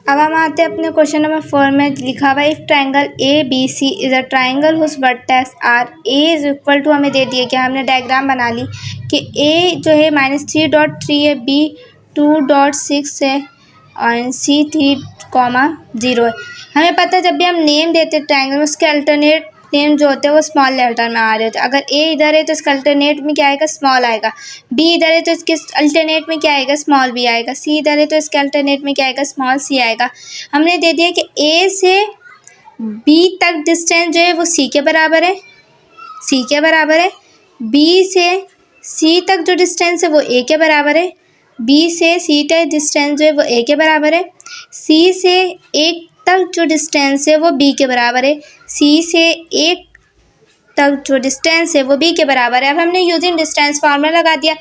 अब हम आते हैं अपने क्वेश्चन नंबर 4 में। लिखा हुआ है if triangle A B C is a triangle whose vertex are A is equal to, हमें दे दिए कि हमने डायग्राम बना ली कि ए जो है -3.3 है, बी 2.6 है और सी 3,0 है। हमें पता है जब भी हम नेम देते हैं ट्राइंगल में उसके अल्टरनेट नेम जो होते हैं वो स्मॉल लेटर में आ रहे होते हैं। अगर ए इधर है तो इसका अल्टरनेट में क्या आएगा, स्मॉल आएगा। बी इधर है तो इसके अल्टरनेट में क्या आएगा, स्मॉल बी आएगा। सी इधर है तो इसके अल्टरनेट में क्या आएगा, स्मॉल सी आएगा। हमने दे दिया कि ए से बी तक डिस्टेंस जो है वो सी के बराबर है, सी के बराबर है। बी से सी तक जो डिस्टेंस है वो ए के बराबर है, बी से सी तक डिस्टेंस जो है वो ए के बराबर है। सी से एक तक जो डिस्टेंस है वो बी के बराबर है, सी से एक तक जो डिस्टेंस है वो बी के बराबर है। अब हमने यूजिंग डिस्टेंस फार्मूला लगा दिया।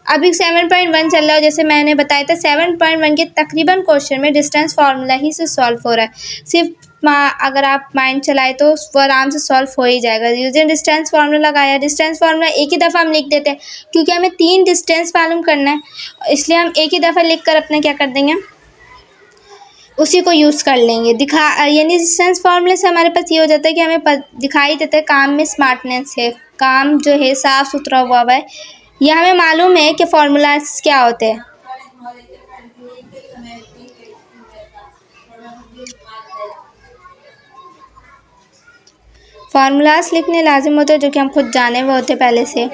अभी 7.1 चल रहा है, जैसे मैंने बताया था 7.1 के तकरीबन क्वेश्चन में डिस्टेंस फार्मूला ही से सॉल्व हो रहा है। सिर्फ अगर आप माइंड चलाए तो वो आराम से सॉल्व हो ही जाएगा। यूजिंग डिस्टेंस फार्मूला लगाया, डिस्टेंस फार्मूला एक ही दफ़ा हम लिख देते हैं क्योंकि हमें 3 डिस्टेंस मालूम करना है, इसलिए हम एक ही दफ़ा लिख कर अपने क्या कर देंगे, उसी को यूज़ कर लेंगे। यानी डिस्टेंस फार्मूले से हमारे पास ये हो जाता है कि हमें दिखाई देता है काम में स्मार्टनेस है, काम जो है साफ़ सुथरा हुआ है। यह हमें मालूम है कि फार्मूलाज क्या होते हैं। फार्मूलाज लिखने लाजिम होते हैं जो कि हम खुद जाने हुए होते पहले से।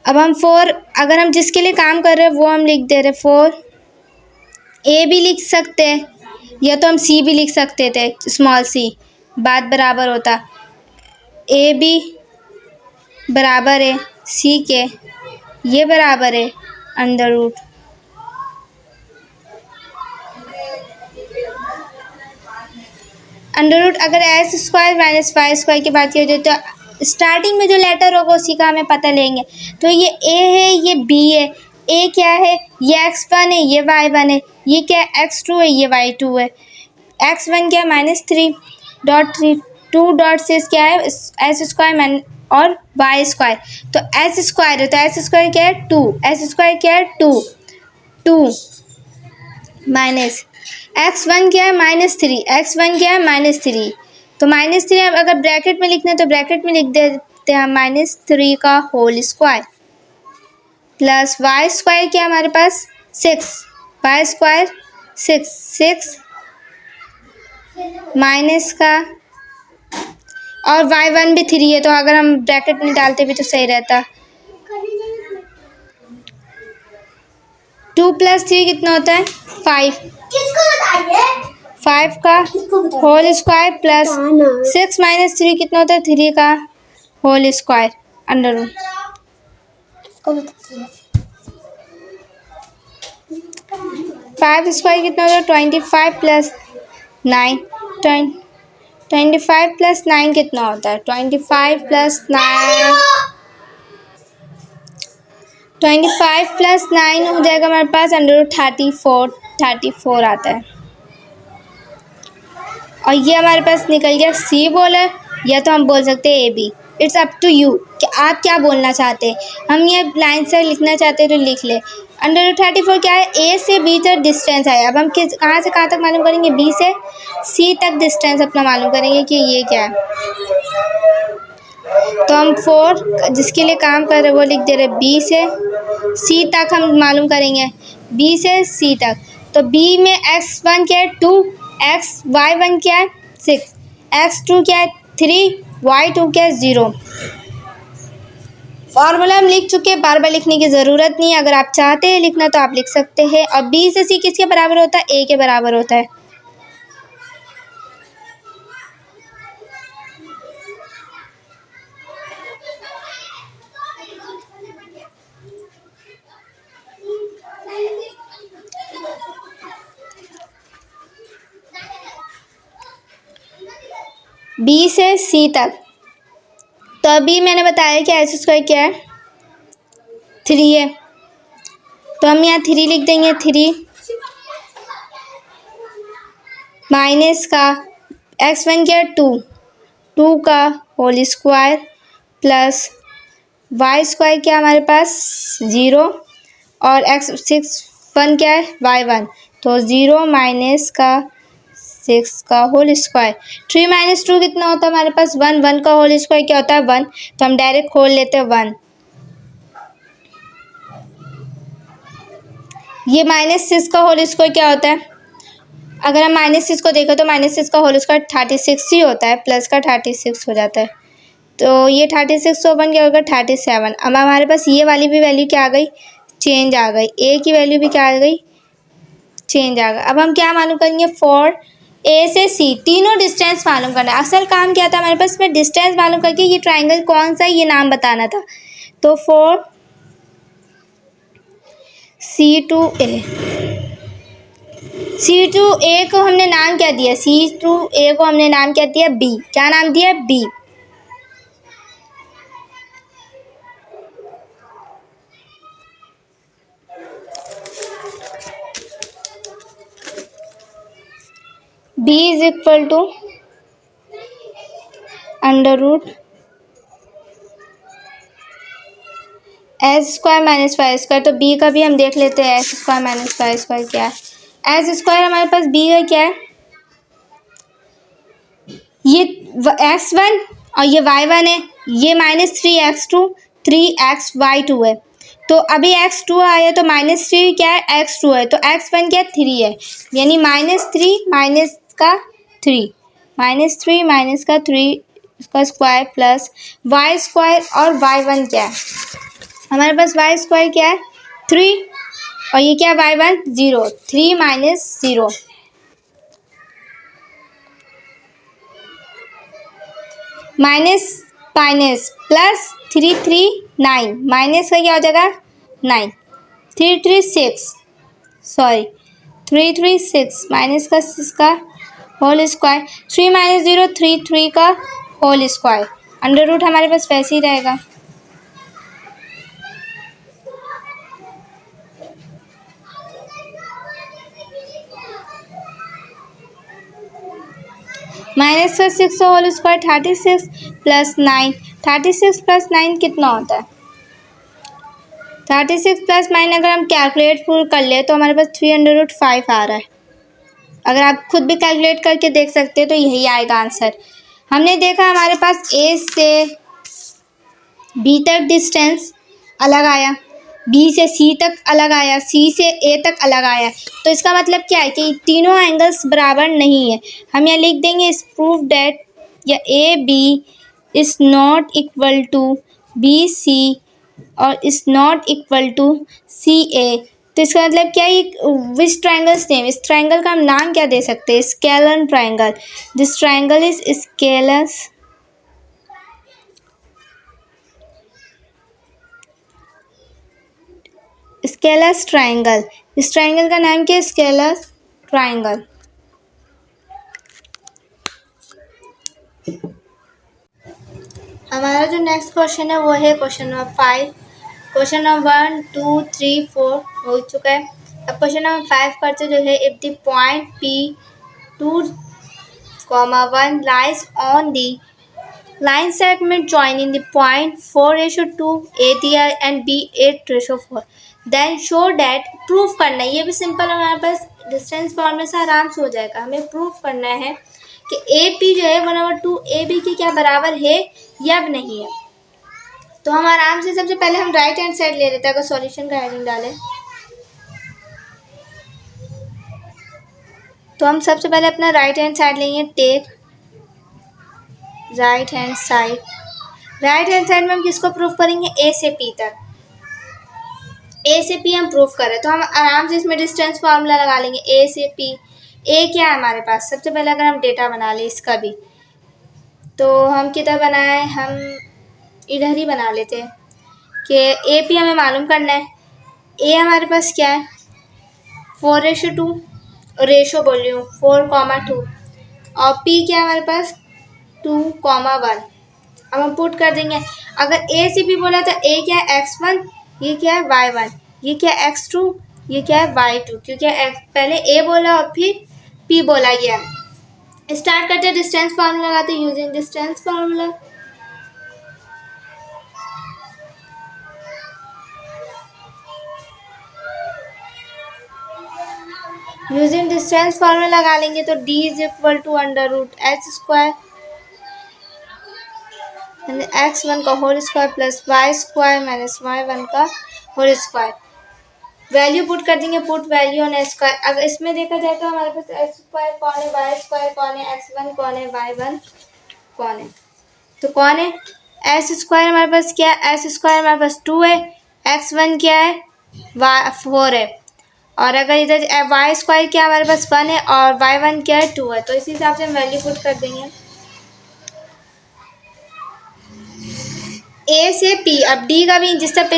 अब हम 4 अगर हम जिसके लिए काम कर रहे हैं वो हम लिख दे रहे 4। ए भी लिख सकते हैं या तो हम सी भी लिख सकते थे, स्मॉल सी, बात बराबर होता। ए बी बराबर है सी के, ये बराबर है अंडर रूट अगर एस स्क्वायर माइनस 5 स्क्वायर की बात की जाए तो स्टार्टिंग में जो लेटर होगा उसी का हमें पता लेंगे। तो ये ए है, ये बी है। ए क्या है, ये x1 है, ये y1 है। ये क्या है, x2 है, ये y2 है। x1 क्या है, -3.3, 2.6 क्या है, एस स्क्वायर और वाई स्क्वायर। तो एस स्क्वायर है तो एस स्क्वायर क्या है 2, एस स्क्वायर क्या है 2 माइनस x1 क्या है -3, x1 क्या है -3। तो -3 अगर ब्रैकेट में लिखना है तो ब्रैकेट में लिख देते हैं -3 का whole square plus y square क्या है हमारे पास 6, वाई स्क्वायर 6 माइनस का, और y1 भी 3 है तो अगर हम ब्रैकेट में डालते भी तो सही रहता। 2 + 3 कितना होता है 5, 5 का होल स्क्वायर प्लस 6 - 3 कितना होता है 3 का whole square under root. 5 square कितना होता है 25 + 9, 25 + 9 कितना होता है 25 + 9, 25 + 9 हो जाएगा हमारे पास अंडर रूट 34 आता है। और ये हमारे पास निकल गया सी बोलर, या तो हम बोल सकते हैं A B. It's up to you कि आप क्या बोलना चाहते हैं। हम ये लाइन से लिखना चाहते हैं तो लिख ले। अंडर रूट 34 क्या है, ए से बी तक डिस्टेंस है। अब हम कहाँ से कहाँ तक मालूम करेंगे, बी से सी तक डिस्टेंस अपना मालूम करेंगे कि ये क्या है। तो हम 4 जिसके लिए काम कर रहे हैं वो लिख दे रहे बी से सी तक हम मालूम करेंगे, बी से सी तक। तो बी में x1 क्या है 2, y1 क्या है 6, x2 क्या है 3, y2 क्या है 0। फॉर्मूला हम लिख चुके हैं, बार बार लिखने की ज़रूरत नहीं है। अगर आप चाहते हैं लिखना तो आप लिख सकते हैं। और बी से सी किसके बराबर होता है, ए के बराबर होता है। बी से सी तक, तो अभी मैंने बताया कि एस स्क्वायर क्या है 3 है, तो हम यहाँ 3 लिख देंगे। 3 माइनस का x1 क्या है 2 का whole square plus y square क्या हमारे पास 0 और x1 क्या है y1 तो 0 माइनस का 6 का होल स्क्वायर। 3 माइनस 2 कितना होता है हमारे पास 1, 1 का होल स्क्वायर क्या होता है 1, तो हम डायरेक्ट खोल लेते हैं 1। ये -6 का होल स्क्वायर क्या होता है, अगर हम -6 को देखें तो -6 का होल स्क्वायर 36 ही होता है, प्लस का 36 हो जाता है। तो ये 36 को 1 क्या होगा 37। अब हमारे पास ये वाली भी वैल्यू क्या आ गई, चेंज आ गई, ए की वैल्यू भी क्या आ गई, चेंज आ गई। अब हम क्या मालूम करेंगे, फॉर ए से सी तीनों डिस्टेंस मालूम करना है। असल काम क्या था हमारे पास में, डिस्टेंस मालूम करके ये ट्राइंगल कौन सा है ये नाम बताना था। तो for C two A, C two A को हमने नाम क्या दिया, सी टू ए को हमने नाम क्या दिया बी, क्या नाम दिया B. B is equal to under root S square minus y square. तो बी का भी हम देख लेते हैं, S square minus y square क्या है। एस स्क्वायर हमारे पास बी का क्या है, ये x1 और ये y1 है, ये -3x2 3xy2 है। तो अभी x2 आया तो -3 क्या है x2 है, तो x1 क्या है 3 है, यानी -3 माइनस का 3, -3 माइनस का 3 का स्क्वायर प्लस वाई स्क्वायर, और y1 क्या है हमारे पास, वाई स्क्वायर क्या है 3, और ये क्या है y1 0, 3 minus 0 minus minus plus 3 3 9, minus का क्या हो जाएगा 9, 3 3 6, सॉरी 3 3 6 माइनस का 6 का होल स्क्वायर, 3 माइनस 0 3 3 का होल स्क्वायर, अंडर रूट हमारे पास वैसे ही रहेगा। माइनस का 6 का होल स्क्वायर 36 प्लस 9, 36 प्लस 9 कितना होता है 36 प्लस 9, अगर हम कैलकुलेट फुल कर ले तो हमारे पास 3/5 आ रहा है। अगर आप खुद भी कैलकुलेट करके देख सकते हो तो यही आएगा आंसर। हमने देखा हमारे पास ए से बी तक डिस्टेंस अलग आया, बी से सी तक अलग आया, सी से ए तक अलग आया, तो इसका मतलब क्या है कि तीनों एंगल्स बराबर नहीं है। हम यहाँ लिख देंगे इस प्रूफ डेट या A B is not equal to B C और is not equal to C A. तो इसका मतलब क्या है, विच ट्राइंगल्स नेम, इस ट्राइंगल का हम नाम क्या दे सकते हैं, scalar triangle. This triangle is scalene scalene triangle. इस ट्राइंगल का नाम क्या है, स्केलस ट्राइंगल। हमारा जो नेक्स्ट क्वेश्चन है वो है क्वेश्चन नंबर 5। क्वेश्चन नंबर 1 2 3 4 हो चुका है। अब क्वेश्चन नंबर 5 करते जो है, if the point P 2, 1 lies on the line segment joining the point 4:2 A दिया and B 8:4, then show that, proof करना है, ये भी सिंपल हमारे पास डिस्टेंस फॉर्मूला से आराम से हो जाएगा। हमें प्रूफ करना है कि ए पी जो है 1/2 ए बी के क्या बराबर है या नहीं है। तो हम आराम से सबसे पहले हम राइट हैंड साइड ले लेते हैं, अगर सॉल्यूशन का हेडिंग डालें तो हम सबसे पहले अपना राइट हैंड साइड लेंगे, take right hand side. Right hand side में हम किसको प्रूफ करेंगे, ए से पी तक, ए से पी हम प्रूफ करें तो हम आराम से इसमें डिस्टेंस फार्मूला लगा लेंगे, ए से पी। ए क्या है हमारे पास, सबसे पहले अगर हम डेटा बना लें इसका भी, तो हम कितना बनाए, हम इधर ही बना लेते हैं कि ए पी हमें मालूम करना है। ए हमारे पास क्या है 4:2, रेशो बोल रही हूँ 4,2, और पी क्या है हमारे पास 2,1। अब हम पुट कर देंगे, अगर ए से पी बोला तो ए क्या है x1, ये क्या है y1, ये क्या है x2, ये क्या है y2, क्योंकि पहले ए बोला और फिर पी बोला गया। स्टार्ट करते हैं, डिस्टेंस फार्मूला लगाते हैं using distance formula. Using distance formula लगा लेंगे तो d is equal to under root H square x1 का whole square plus y square minus y1 का होल स्क्वायर। वैल्यू पुट कर देंगे, put value on H square. अगर इसमें देखा जाए तो हमारे पास एक्स स्क्वायर कौन है, वाई स्क्वायर कौन है, x1 कौन है, y1 कौन है, तो कौन है एस स्क्वायर हमारे पास क्या है, एस स्क्वायर हमारे पास 2 है, x1 क्या है 4 है, और अगर इधर वाई स्क्वायर क्या हमारे पास 1 है और y1 क्या है 2 है। तो इसी हिसाब से हम वैल्यू पुट कर देंगे ए से पी। अब डी का भी जिस तरह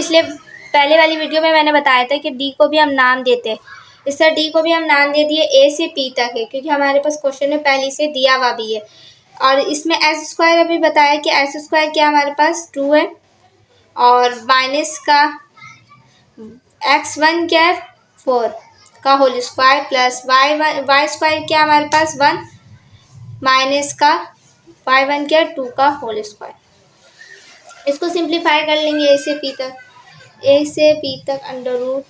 पहले वाली वीडियो में मैंने बताया था कि डी को भी हम नाम देते हैं, इस तरह डी को भी हम नाम दे दिए ए से पी तक है, क्योंकि हमारे पास क्वेश्चन में पहले से दिया हुआ भी है। और इसमें एस स्क्वायर अभी बताया कि एस स्क्वायर क्या हमारे पास 2 है और माइनस का x1 क्या है 4 का whole square plus y square क्या हमारे पास 1 माइनस का y1 क्या 2 का होल स्क्वायर। इसको सिंप्लीफाई कर लेंगे ए से पी तक अंडर रूट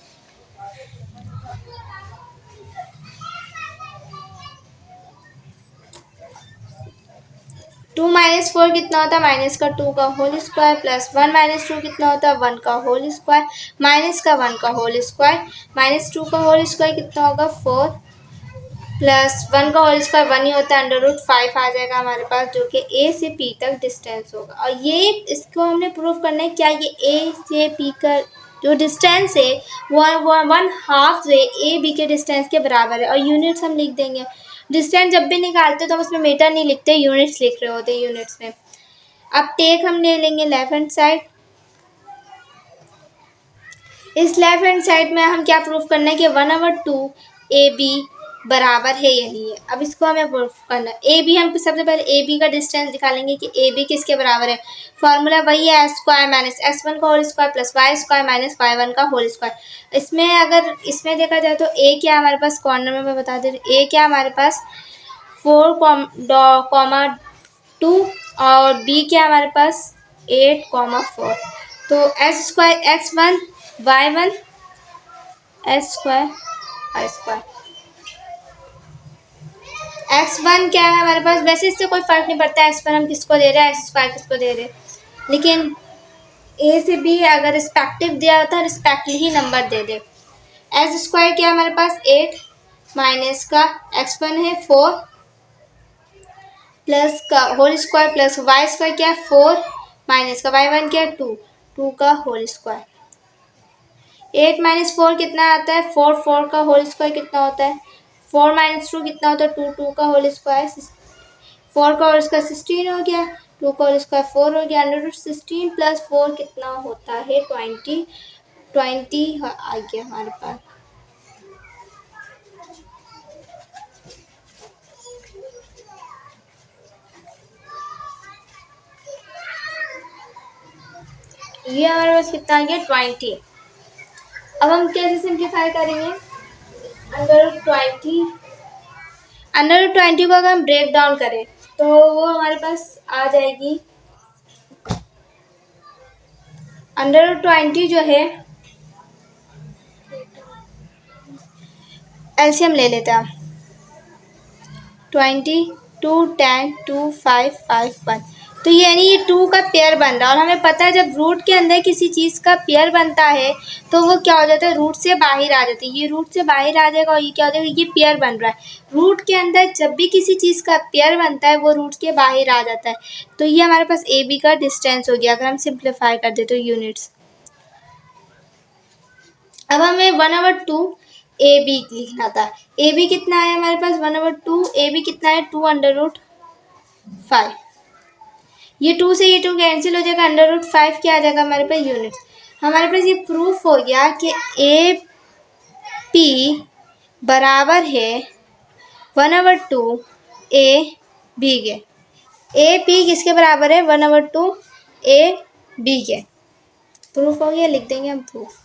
2 माइनस 4 कितना होता है माइनस का 2 का होल स्क्वायर प्लस 1 माइनस 2 कितना होता है 1 का होल स्क्वायर माइनस का 1 का होल स्क्वायर माइनस 2 का होल स्क्वायर कितना होगा 4 प्लस 1 का होल स्क्वायर 1 ही होता है अंडर रूट 5 आ जाएगा हमारे पास, जो कि ए से पी तक डिस्टेंस होगा। और ये इसको हमने प्रूव करना है क्या, ये ए से पी का जो डिस्टेंस है वो 1/2 वे ए बी के डिस्टेंस के बराबर है। और यूनिट्स हम लिख देंगे, डिस्टेंस जब भी निकालते तो हम उसमें मीटर नहीं लिखते, यूनिट्स लिख रहे होते हैं यूनिट्स में। अब टेक हम ले लेंगे लेफ्ट हैंड साइड। इस लेफ्ट हैंड साइड में हम क्या प्रूफ करना है कि 1/2 ए बी बराबर है या नहीं है। अब इसको हमें प्रूफ करना है। ए बी हम सबसे पहले ए बी का डिस्टेंस निकालेंगे कि ए बी किसके बराबर है। फॉर्मूला वही है एस स्क्वायर माइनस x1 का whole square plus y square minus y1 का होल स्क्वायर। इसमें देखा जाए तो ए क्या हमारे पास कॉर्नर में मैं बता दे रही, ए क्या हमारे पास 4,2 और बी क्या हमारे पास 8,4। तो S square x1 y1 S square y square x1 क्या है हमारे पास, वैसे इससे कोई फर्क नहीं पड़ता है x1 हम किसको दे रहे हैं एक्स स्क्वायर किसको दे रहे हैं, लेकिन ए से बी अगर रिस्पेक्टिव दिया होता है रिस्पेक्टिव ही नंबर दे दे। एस स्क्वायर क्या हमारे पास 8 माइनस का x1 है 4 प्लस का whole square plus y square क्या है 4 माइनस का y1 क्या है 2 का होल स्क्वायर। 8 माइनस 4 कितना आता है 4 का होल स्क्वायर कितना होता है 4 माइनस 2 कितना होता है 2 का होल स्क्वायर 4 का होल स्क्वायर 16 हो गया 2 का होल स्क्वायर 4 हो गया अंडर रूट 16 प्लस 4 कितना होता है 20 आ गया हमारे पास। ये हमारे पास कितना आ गया 20। अब हम कैसे सिंप्लीफाई करेंगे अंडर रूट 20 को अगर हम ब्रेक डाउन करें तो वो हमारे पास आ जाएगी अंडर रूट 20 जो है एलसीएम ले लेते हैं 20 2 10 2 5 5 1। तो यानी ये 2 का पेयर बन रहा है और हमें पता है जब रूट के अंदर किसी चीज़ का पेयर बनता है तो वो क्या हो जाता है रूट से बाहर आ जाता है। ये रूट से बाहर आ जाएगा और ये क्या हो जाएगा ये पेयर बन रहा है। रूट के अंदर जब भी किसी चीज़ का पेयर बनता है वो रूट के बाहर आ जाता है। तो ये हमारे पास ए बी का डिस्टेंस हो गया अगर हम सिंप्लीफाई कर दे तो यूनिट्स। अब हमें 1/2 ए बी लिखना था। ए बी कितना है हमारे पास 1/2 ए बी कितना है 2 अंडर रूट 5। ये 2 से ये 2 कैंसिल हो जाएगा अंडर रूट 5 क्या आ जाएगा हमारे पास यूनिट। हमारे पास ये प्रूफ हो गया कि ए पी बराबर है 1/2 ए बी के। ए पी किसके बराबर है 1/2 ए बी के। प्रूफ हो गया लिख देंगे हम प्रूफ।